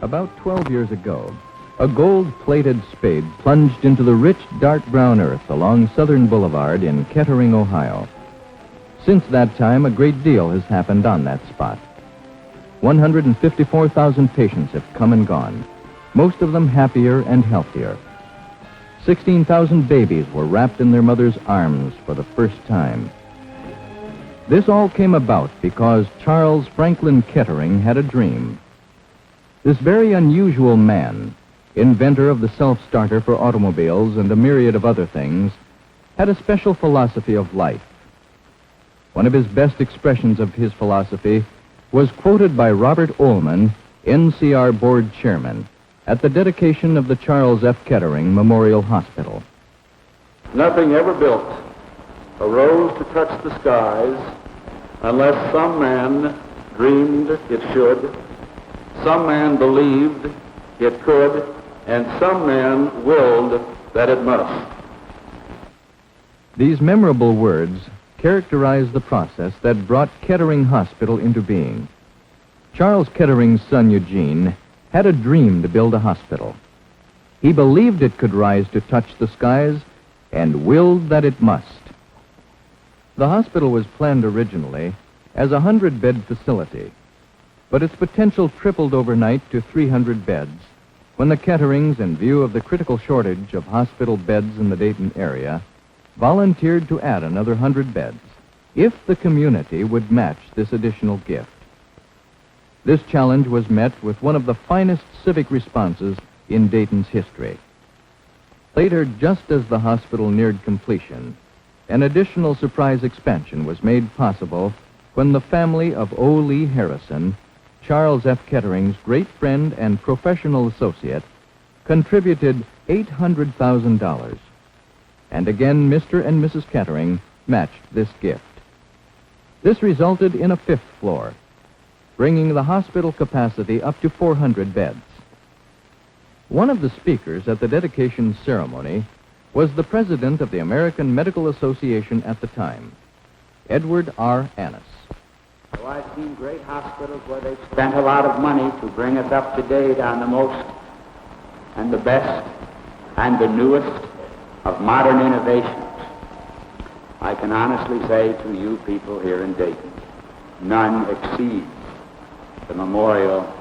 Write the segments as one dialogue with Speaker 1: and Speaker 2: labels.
Speaker 1: About 12 years ago, a gold-plated spade plunged into the rich, dark brown earth along Southern Boulevard in Kettering, Ohio. Since that time, a great deal has happened on that spot. 154,000 patients have come and gone, most of them happier and healthier. 16,000 babies were wrapped in their mother's arms for the first time. This all came about because Charles Franklin Kettering had a dream. This very unusual man, inventor of the self-starter for automobiles and a myriad of other things, had a special philosophy of life. One of his best expressions of his philosophy was quoted by Robert Ullman, NCR board chairman, at the dedication of the Charles F. Kettering Memorial Hospital.
Speaker 2: Nothing ever built arose to touch the skies unless some man dreamed it should, some man believed it could, and some man willed that it must.
Speaker 1: These memorable words characterize the process that brought Kettering Hospital into being. Charles Kettering's son Eugene had a dream to build a hospital. He believed it could rise to touch the skies and willed that it must. The hospital was planned originally as a 100-bed facility, but its potential tripled overnight to 300 beds when the Ketterings, in view of the critical shortage of hospital beds in the Dayton area, volunteered to add another 100 beds if the community would match this additional gift. This challenge was met with one of the finest civic responses in Dayton's history. Later, just as the hospital neared completion, an additional surprise expansion was made possible when the family of O. Lee Harrison, Charles F. Kettering's great friend and professional associate, contributed $800,000. And again, Mr. and Mrs. Kettering matched this gift. This resulted in a 5th floor, bringing the hospital capacity up to 400 beds. One of the speakers at the dedication ceremony was the president of the American Medical Association at the time, Edward R. Annis.
Speaker 3: So I've seen great hospitals where they've spent a lot of money to bring us up to date on the most and the best and the newest of modern innovations. I can honestly say to you people here in Dayton, none exceeds the memorial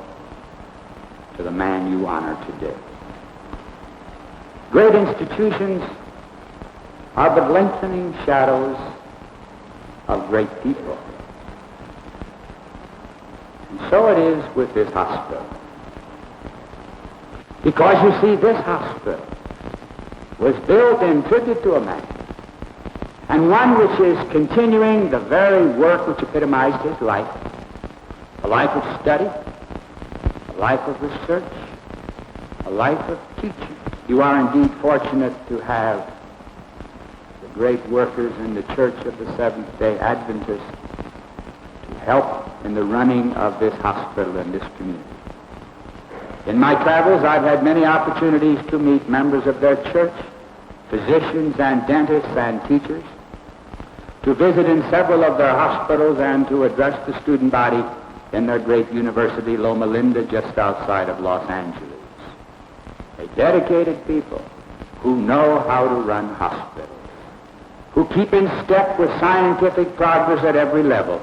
Speaker 3: to the man you honor today. Great institutions are but lengthening shadows of great people. And so it is with this hospital. Because you see, this hospital was built in tribute to a man, and one which is continuing the very work which epitomized his life, a life of study, a life of research, a life of teaching. You are indeed fortunate to have the great workers in the Church of the Seventh-day Adventists to help in the running of this hospital and this community. In my travels, I've had many opportunities to meet members of their church, physicians and dentists and teachers, to visit in several of their hospitals and to address the student body in their great university, Loma Linda, just outside of Los Angeles. A dedicated people who know how to run hospitals, who keep in step with scientific progress at every level.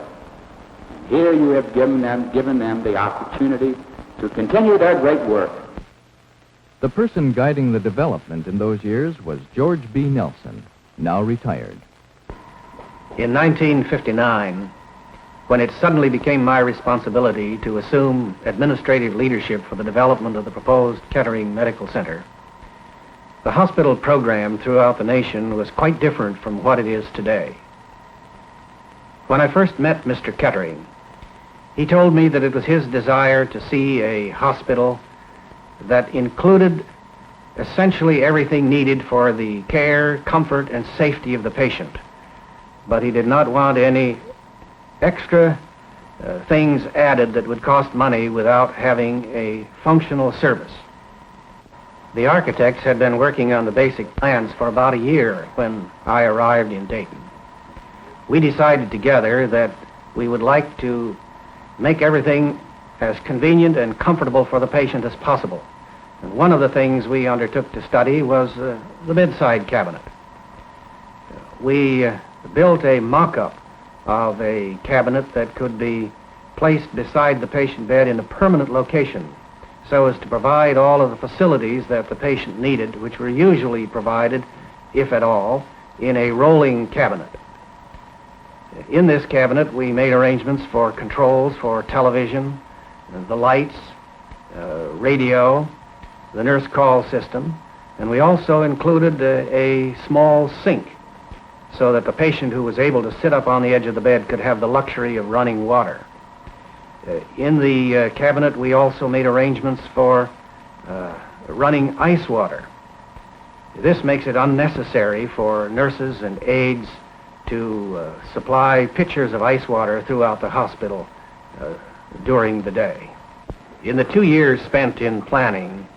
Speaker 3: And here you have given them the opportunity to continue their great work.
Speaker 1: The person guiding the development in those years was George B. Nelson, now retired.
Speaker 4: In 1959, when it suddenly became my responsibility to assume administrative leadership for the development of the proposed Kettering Medical Center, the hospital program throughout the nation was quite different from what it is today. When I first met Mr. Kettering, he told me that it was his desire to see a hospital that included essentially everything needed for the care, comfort, and safety of the patient. But he did not want any extra things added that would cost money without having a functional service. The architects had been working on the basic plans for about a year when I arrived in Dayton. We decided together that we would like to make everything as convenient and comfortable for the patient as possible. And one of the things we undertook to study was the bedside cabinet. We built a mock-up of a cabinet that could be placed beside the patient bed in a permanent location so as to provide all of the facilities that the patient needed, which were usually provided, if at all, in a rolling cabinet. In this cabinet, we made arrangements for controls for television, the lights, radio, the nurse call system, and we also included a small sink so that the patient who was able to sit up on the edge of the bed could have the luxury of running water. In the cabinet, we also made arrangements for running ice water. This makes it unnecessary for nurses and aides to supply pitchers of ice water throughout the hospital during the day. In the 2 years spent in planning,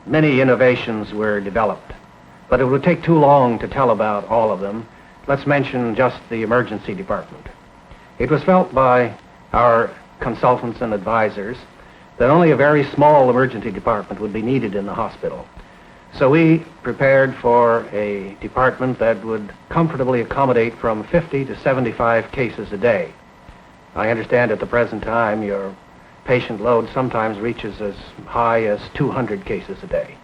Speaker 4: many innovations were developed, but it would take too long to tell about all of them. Let's mention just the emergency department. It was felt by our consultants and advisors that only a very small emergency department would be needed in the hospital. So we prepared for a department that would comfortably accommodate from 50 to 75 cases a day. I understand at the present time your patient load sometimes reaches as high as 200 cases a day.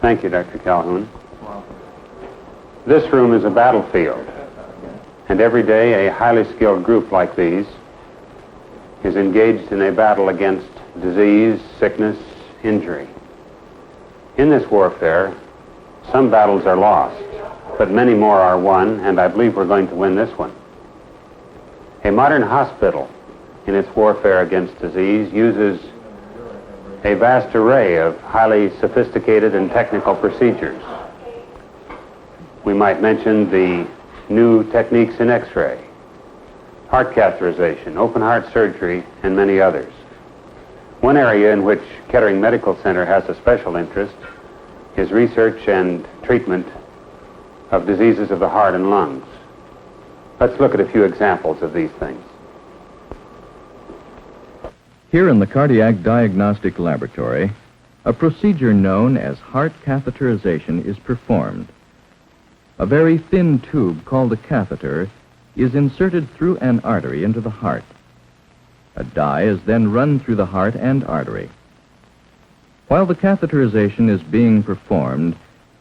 Speaker 5: Thank you, Dr. Calhoun. This room is a battlefield, and every day a highly skilled group like these is engaged in a battle against disease, sickness, injury. In this warfare, some battles are lost, but many more are won, and I believe we're going to win this one. A modern hospital, in its warfare against disease, uses a vast array of highly sophisticated and technical procedures. We might mention the new techniques in X-ray, heart catheterization, open heart surgery, and many others. One area in which Kettering Medical Center has a special interest is research and treatment of diseases of the heart and lungs. Let's look at a few examples of these things.
Speaker 1: Here in the Cardiac Diagnostic Laboratory, a procedure known as heart catheterization is performed. A very thin tube called a catheter is inserted through an artery into the heart. A dye is then run through the heart and artery. While the catheterization is being performed,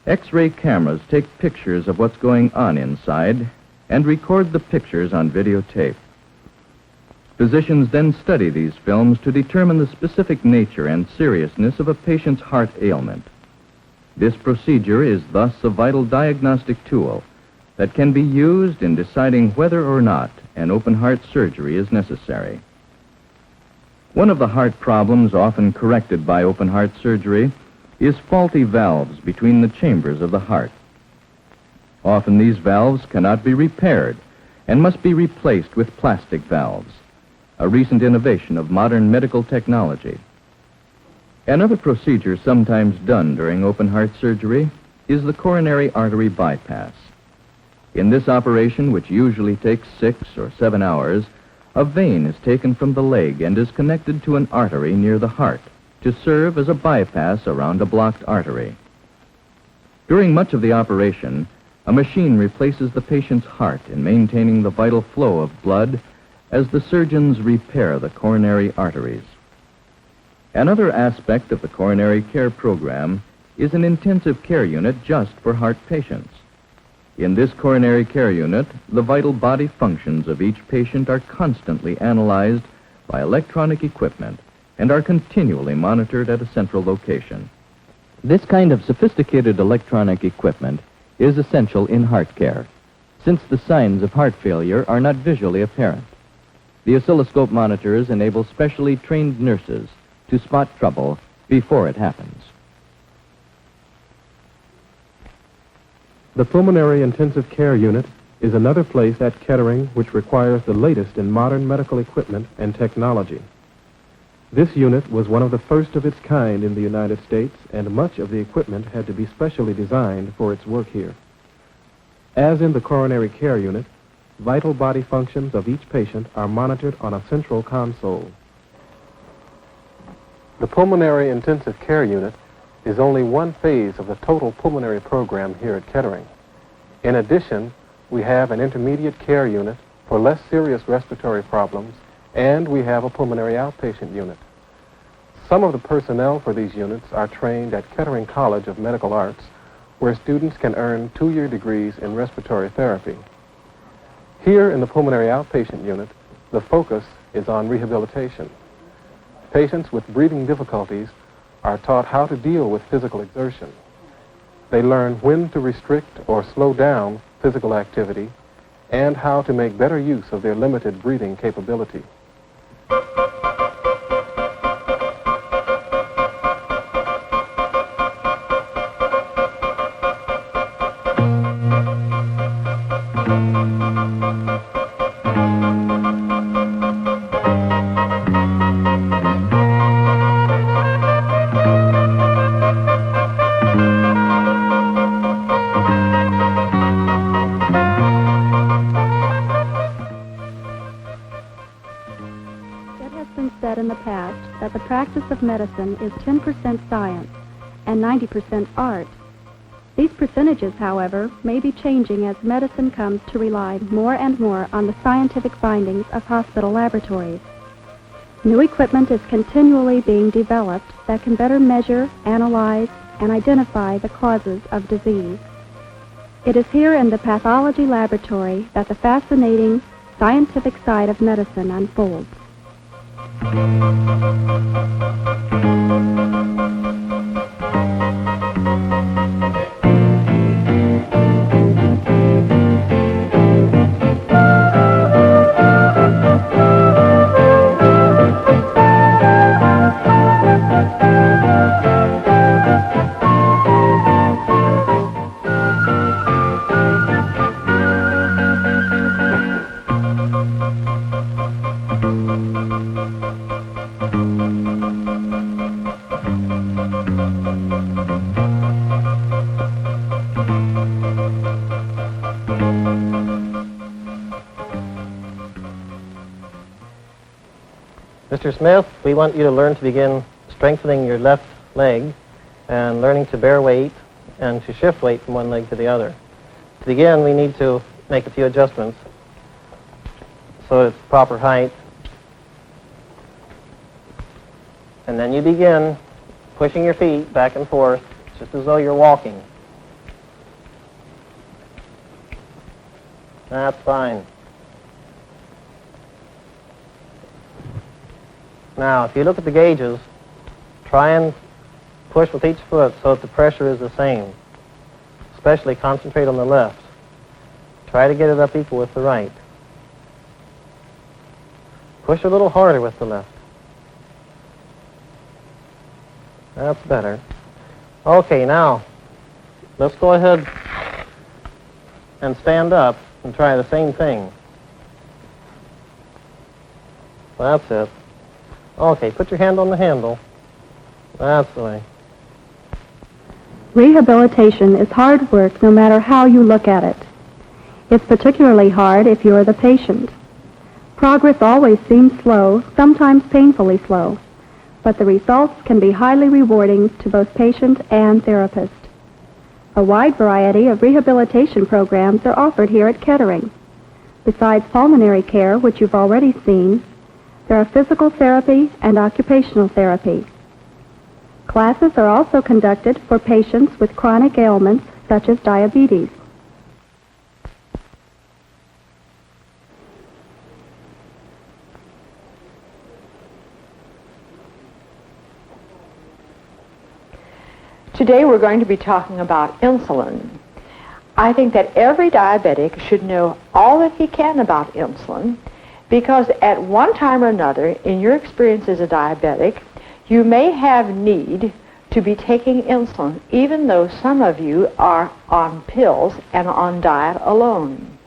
Speaker 1: X-ray cameras take pictures of what's going on inside and record the pictures on videotape. Physicians then study these films to determine the specific nature and seriousness of a patient's heart ailment. This procedure is thus a vital diagnostic tool that can be used in deciding whether or not an open heart surgery is necessary. One of the heart problems often corrected by open heart surgery is faulty valves between the chambers of the heart. Often these valves cannot be repaired and must be replaced with plastic valves, a recent innovation of modern medical technology. Another procedure sometimes done during open heart surgery is the coronary artery bypass. In this operation, which usually takes 6 or 7 hours, a vein is taken from the leg and is connected to an artery near the heart to serve as a bypass around a blocked artery. During much of the operation, a machine replaces the patient's heart in maintaining the vital flow of blood as the surgeons repair the coronary arteries. Another aspect of the coronary care program is an intensive care unit just for heart patients. In this coronary care unit, the vital body functions of each patient are constantly analyzed by electronic equipment and are continually monitored at a central location. This kind of sophisticated electronic equipment is essential in heart care, since the signs of heart failure are not visually apparent. The oscilloscope monitors enable specially trained nurses to spot trouble before it happens.
Speaker 6: The Pulmonary Intensive Care Unit is another place at Kettering which requires the latest in modern medical equipment and technology. This unit was one of the first of its kind in the United States, and much of the equipment had to be specially designed for its work here. As in the coronary care unit, vital body functions of each patient are monitored on a central console. The Pulmonary Intensive Care Unit is only one phase of the total pulmonary program here at Kettering. In addition, we have an intermediate care unit for less serious respiratory problems, and we have a pulmonary outpatient unit. Some of the personnel for these units are trained at Kettering College of Medical Arts, where students can earn 2-year degrees in respiratory therapy. Here in the pulmonary outpatient unit, the focus is on rehabilitation. Patients with breathing difficulties are taught how to deal with physical exertion. They learn when to restrict or slow down physical activity and how to make better use of their limited breathing capability.
Speaker 7: In the past that the practice of medicine is 10% science and 90% art. These percentages, however, may be changing as medicine comes to rely more and more on the scientific findings of hospital laboratories. New equipment is continually being developed that can better measure, analyze, and identify the causes of disease. It is here in the pathology laboratory that the fascinating scientific side of medicine unfolds.
Speaker 8: Mr. Smith, we want you to learn to begin strengthening your left leg and learning to bear weight and to shift weight from one leg to the other. To begin, we need to make a few adjustments so it's proper height And then you begin pushing your feet back and forth, just as though you're walking. That's fine. Now, if you look at the gauges, try and push with each foot so that the pressure is the same. Especially concentrate on the left. Try to get it up equal with the right. Push a little harder with the left. That's better. Okay, now, let's go ahead and stand up and try the same thing. That's it. Okay, put your hand on the handle. That's the way.
Speaker 7: Rehabilitation is hard work no matter how you look at it. It's particularly hard if you're the patient. Progress always seems slow, sometimes painfully slow, but the results can be highly rewarding to both patient and therapist. A wide variety of rehabilitation programs are offered here at Kettering. Besides pulmonary care, which you've already seen, there are physical therapy and occupational therapy. Classes are also conducted for patients with chronic ailments such as diabetes.
Speaker 9: Today we're going to be talking about insulin. I think that every diabetic should know all that he can about insulin, because at one time or another in your experience as a diabetic, you may have need to be taking insulin, even though some of you are on pills and on diet alone.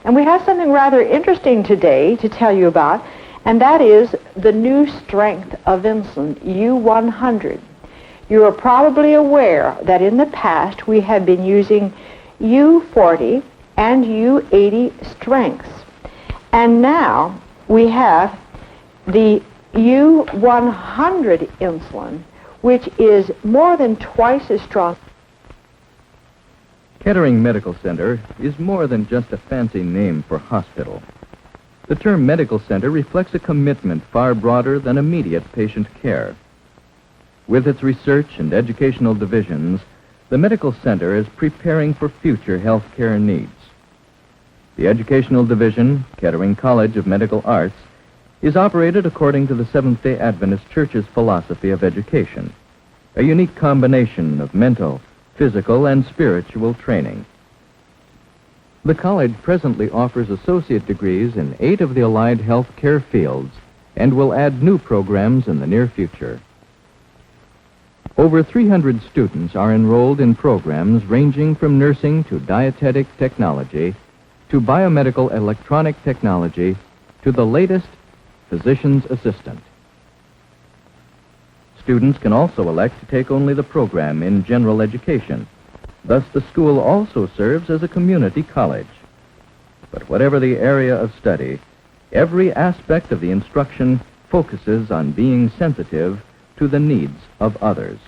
Speaker 9: And we have something rather interesting today to tell you about, and that is the new strength of insulin, U100. You are probably aware that in the past we have been using U40 and U80 strengths. And now we have the U100 insulin, which is more than twice as strong.
Speaker 1: Kettering Medical Center is more than just a fancy name for hospital. The term medical center reflects a commitment far broader than immediate patient care. With its research and educational divisions, the medical center is preparing for future health care needs. The educational division, Kettering College of Medical Arts, is operated according to the Seventh-day Adventist Church's philosophy of education, a unique combination of mental, physical, and spiritual training. The college presently offers associate degrees in 8 of the allied health care fields and will add new programs in the near future. Over 300 students are enrolled in programs ranging from nursing to dietetic technology to biomedical electronic technology to the latest physician's assistant. Students can also elect to take only the program in general education. Thus, the school also serves as a community college. But whatever the area of study, every aspect of the instruction focuses on being sensitive to the needs of others.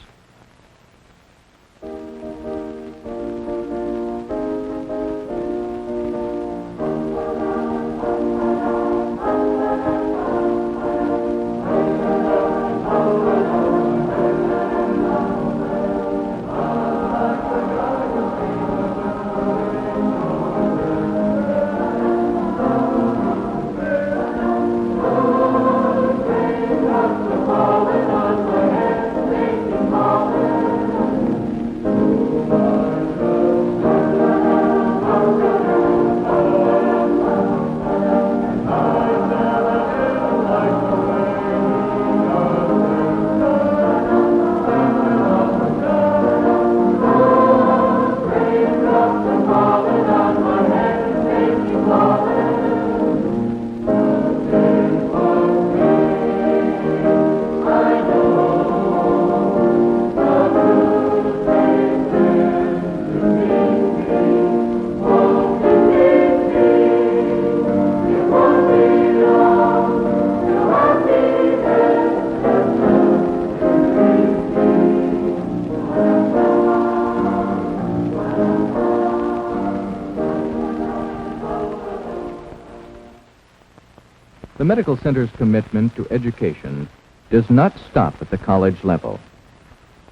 Speaker 1: The medical center's commitment to education does not stop at the college level.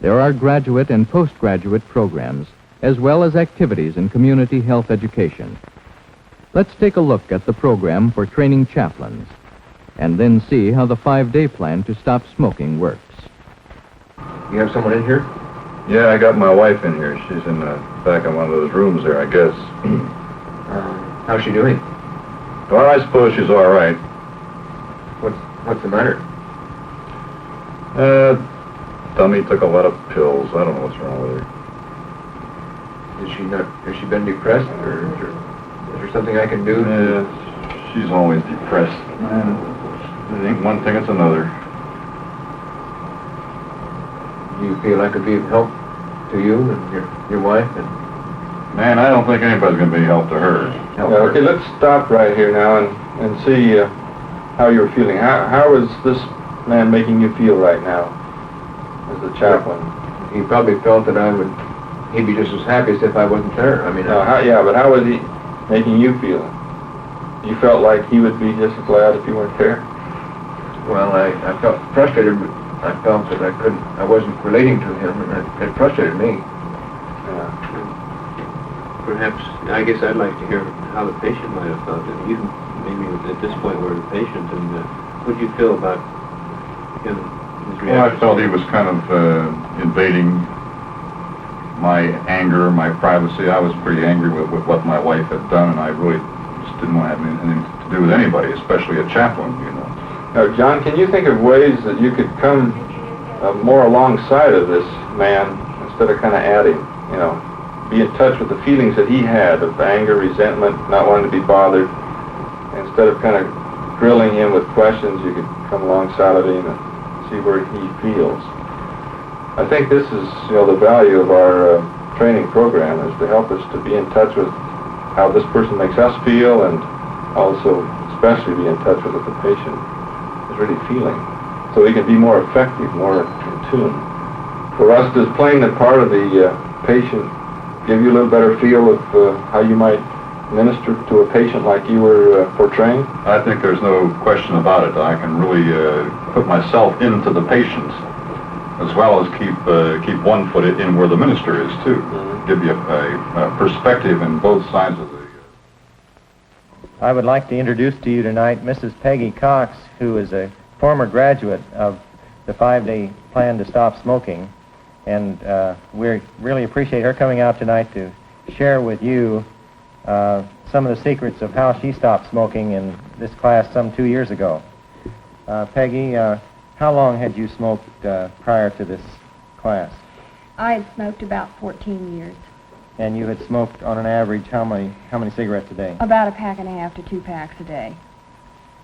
Speaker 1: There are graduate and postgraduate programs, as well as activities in community health education. Let's take a look at the program for training chaplains, and then see how the 5-day plan to stop smoking works.
Speaker 10: You have someone in here?
Speaker 11: Yeah, I got my wife in here. She's in the back of one of those rooms there, I guess.
Speaker 10: How's she doing?
Speaker 11: Well, I suppose she's all right.
Speaker 10: What's the matter?
Speaker 11: Dummy took a lot of pills. I don't know what's wrong with her.
Speaker 10: Has she been depressed, or is there something I can do?
Speaker 11: Yeah, she's always depressed. It ain't one thing, it's another.
Speaker 10: Do you feel I could be of help to you and your wife?
Speaker 11: Man, I don't think anybody's going to be help to her.
Speaker 12: Okay, let's stop right here now and see how you're feeling. How is this man making you feel right now as the chaplain?
Speaker 10: He probably felt that he'd be just as happy as if I wasn't there. I mean,
Speaker 12: but how was he making you feel? You felt like he would be just as glad if you weren't there?
Speaker 10: Well, I felt frustrated. I felt that I wasn't relating to him, and it frustrated me.
Speaker 13: Perhaps, I guess I'd like to hear how the patient might have felt. And you maybe at this point were the patient, and what do you feel about him? His reaction?
Speaker 11: Well, I felt he was kind of invading my anger, my privacy. I was pretty angry with what my wife had done, and I really just didn't want to have anything to do with anybody, especially a chaplain, you know.
Speaker 12: Now, John, can you think of ways that you could come more alongside of this man instead of kind of adding, you know? Be in touch with the feelings that he had of anger, resentment, not wanting to be bothered. Instead of kind of grilling him with questions, you could come alongside of him and see where he feels. I think this is, the value of our training program, is to help us to be in touch with how this person makes us feel, and also especially be in touch with what the patient is really feeling, so we can be more effective, more in tune. For us, does playing the part of the patient give you a little better feel of how you might minister to a patient like you were portraying?
Speaker 11: I think there's no question about it. I can really put myself into the patient, as well as keep one foot in where the minister is too. Give you a perspective in both sides of the.
Speaker 4: I would like to introduce to you tonight Mrs. Peggy Cox, who is a former graduate of the 5-day plan to stop smoking. And we really appreciate her coming out tonight to share with you some of the secrets of how she stopped smoking in this class some 2 years ago. Peggy, how long had you smoked prior to this class?
Speaker 14: I had smoked about 14 years.
Speaker 4: And you had smoked on an average how many cigarettes a day?
Speaker 14: About a pack and a half to 2 packs a day.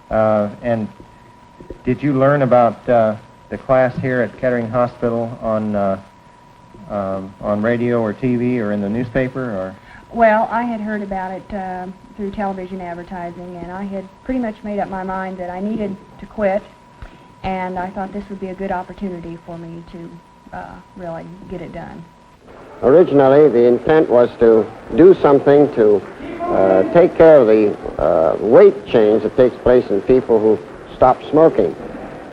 Speaker 4: And did you learn about the class here at Kettering Hospital on radio or TV or in the newspaper, or?
Speaker 14: Well, I had heard about it through television advertising, and I had pretty much made up my mind that I needed to quit, and I thought this would be a good opportunity for me to really get it done.
Speaker 15: Originally, the intent was to do something to take care of the weight change that takes place in people who stop smoking.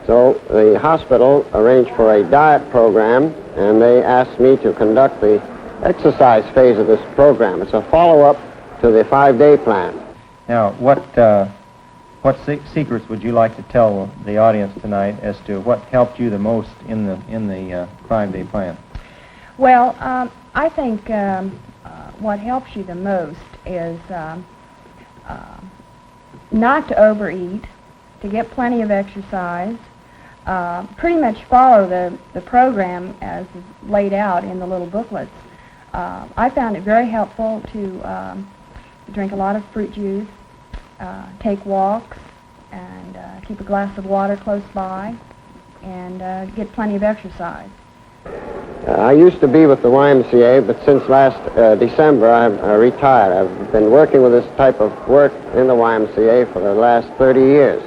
Speaker 15: So the hospital arranged for a diet program, and they asked me to conduct the exercise phase of this program. It's a follow-up to the 5-day plan.
Speaker 4: Now, what secrets would you like to tell the audience tonight as to what helped you the most in the 5-day plan?
Speaker 14: Well, I think what helps you the most is not to overeat, to get plenty of exercise, pretty much follow the program as laid out in the little booklets. I found it very helpful to drink a lot of fruit juice, take walks, and keep a glass of water close by, and get plenty of exercise.
Speaker 15: I used to be with the YMCA, but since last December I've retired. I've been working with this type of work in the YMCA for the last 30 years.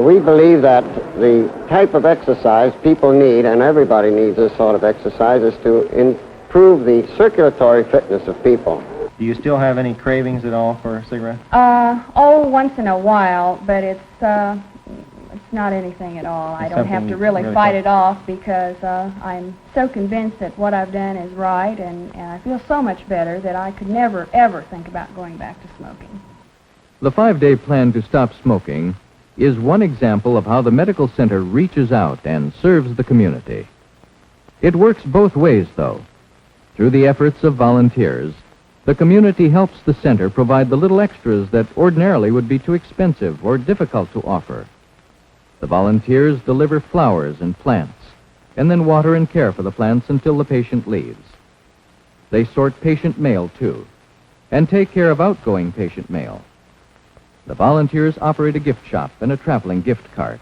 Speaker 15: We believe that the type of exercise people need, and everybody needs this sort of exercise, is to improve the circulatory fitness of people.
Speaker 4: Do you still have any cravings at all for a cigarette?
Speaker 14: Once in a while, but it's not anything at all. I
Speaker 6: It's
Speaker 14: don't have to
Speaker 6: something
Speaker 14: really
Speaker 6: really
Speaker 14: fight
Speaker 6: tough.
Speaker 14: it off because I'm so convinced that what I've done is right, and I feel so much better that I could never, ever think about going back to smoking.
Speaker 1: The 5-day plan to stop smoking is one example of how the medical center reaches out and serves the community. It works both ways, though. Through the efforts of volunteers, the community helps the center provide the little extras that ordinarily would be too expensive or difficult to offer. The volunteers deliver flowers and plants, and then water and care for the plants until the patient leaves. They sort patient mail, too, and take care of outgoing patient mail. The volunteers operate a gift shop and a traveling gift cart,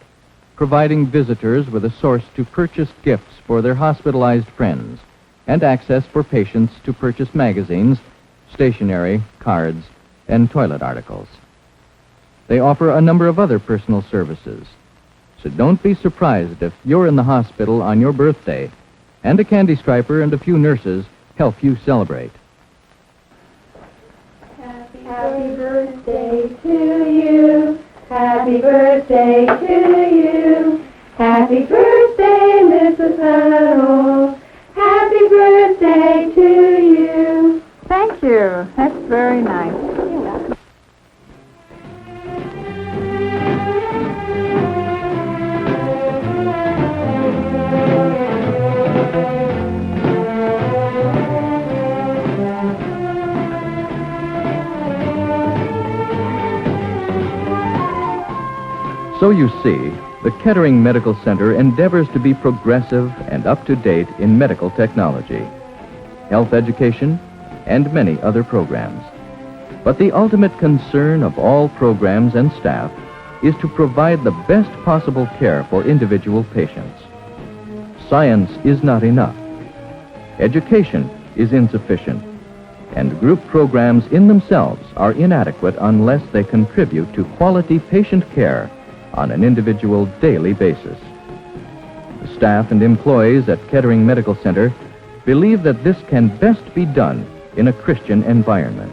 Speaker 1: providing visitors with a source to purchase gifts for their hospitalized friends and access for patients to purchase magazines, stationery, cards, and toilet articles. They offer a number of other personal services, so don't be surprised if you're in the hospital on your birthday and a candy striper and a few nurses help you celebrate.
Speaker 16: Happy birthday to you. Happy birthday to you. Happy birthday, Mrs. Huddle. Happy birthday to you.
Speaker 9: Thank you. That's very nice.
Speaker 1: So you see, the Kettering Medical Center endeavors to be progressive and up-to-date in medical technology, health education, and many other programs. But the ultimate concern of all programs and staff is to provide the best possible care for individual patients. Science is not enough. Education is insufficient. And group programs in themselves are inadequate unless they contribute to quality patient care on an individual daily basis. The staff and employees at Kettering Medical Center believe that this can best be done in a Christian environment.